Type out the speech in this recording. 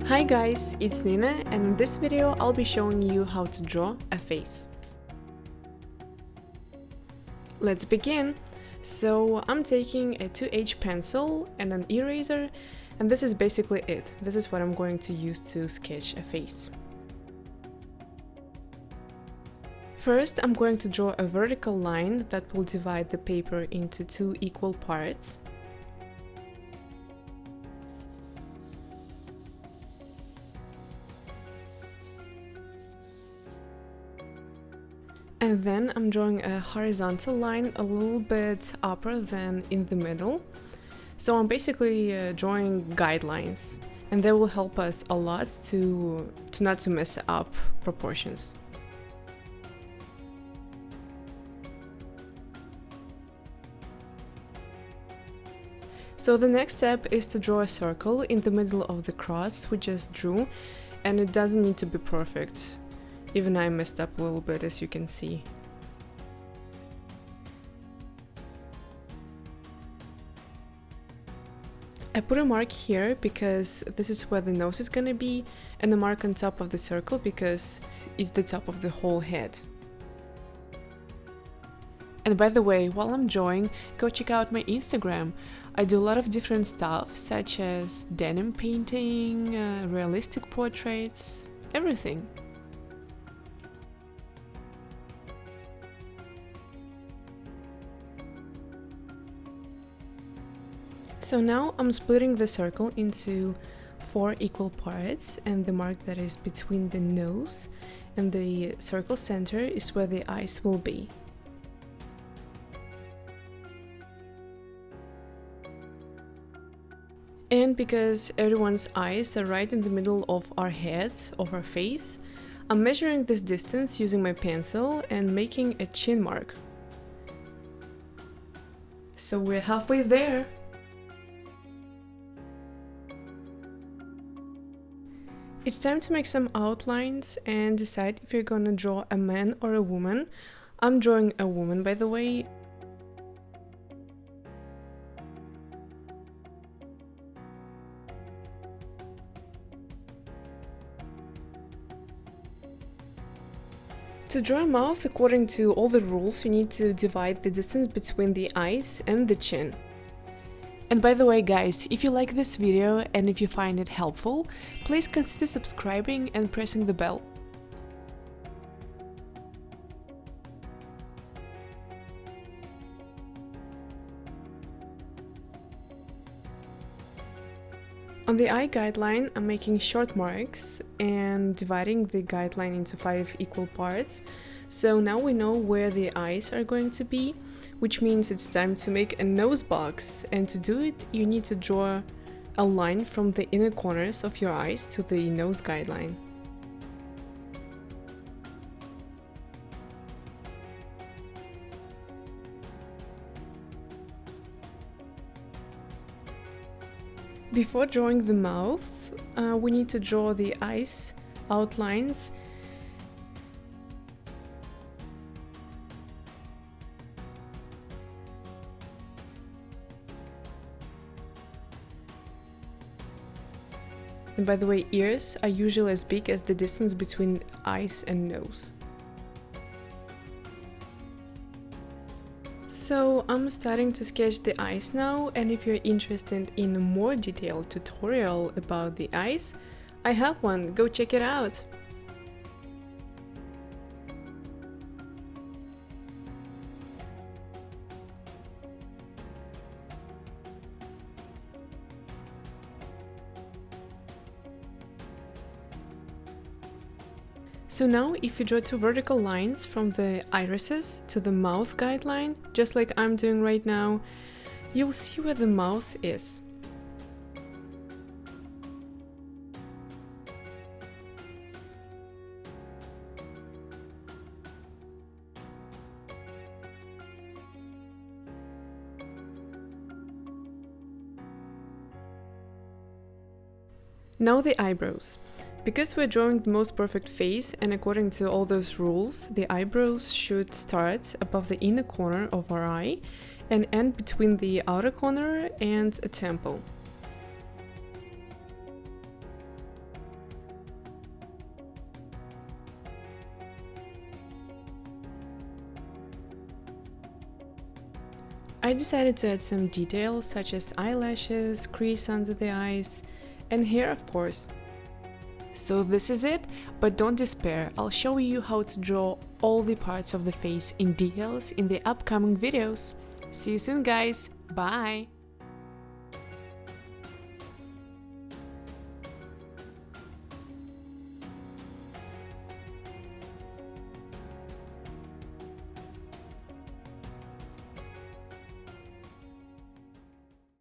Hi guys, it's Nina, and in this video I'll be showing you how to draw a face. Let's begin. So I'm taking a 2H pencil and an eraser, and this is basically it. This is what I'm going to use to sketch a face. First, I'm going to draw a vertical line that will divide the paper into two equal parts. And then I'm drawing a horizontal line a little bit upper than in the middle. So I'm basically drawing guidelines, and they will help us a lot to not to mess up proportions. So the next step is to draw a circle in the middle of the cross we just drew, and it doesn't need to be perfect. Even I messed up a little bit, as you can see. I put a mark here because this is where the nose is gonna be, and a mark on top of the circle because it's the top of the whole head. And by the way, while I'm drawing, go check out my Instagram. I do a lot of different stuff, such as denim painting, realistic portraits, everything. So now I'm splitting the circle into 4 equal parts, and the mark that is between the nose and the circle center is where the eyes will be. And because everyone's eyes are right in the middle of our head, of our face, I'm measuring this distance using my pencil and making a chin mark. So we're halfway there! It's time to make some outlines and decide if you're gonna draw a man or a woman. I'm drawing a woman, by the way. To draw a mouth, according to all the rules, you need to divide the distance between the eyes and the chin. And by the way guys, if you like this video and if you find it helpful, please consider subscribing and pressing the bell. On the eye guideline, I'm making short marks and dividing the guideline into 5 equal parts. So now we know where the eyes are going to be, which means it's time to make a nose box. And to do it, you need to draw a line from the inner corners of your eyes to the nose guideline. Before drawing the mouth, we need to draw the eyes outlines. And by the way, ears are usually as big as the distance between eyes and nose. So I'm starting to sketch the eyes now, and if you're interested in a more detailed tutorial about the eyes, I have one, go check it out! So now if you draw 2 vertical lines from the irises to the mouth guideline, just like I'm doing right now, you'll see where the mouth is. Now the eyebrows. Because we're drawing the most perfect face, and according to all those rules, the eyebrows should start above the inner corner of our eye and end between the outer corner and a temple. I decided to add some details such as eyelashes, crease under the eyes, and hair of course. So this is it, but don't despair, I'll show you how to draw all the parts of the face in details in the upcoming videos. See you soon guys, bye!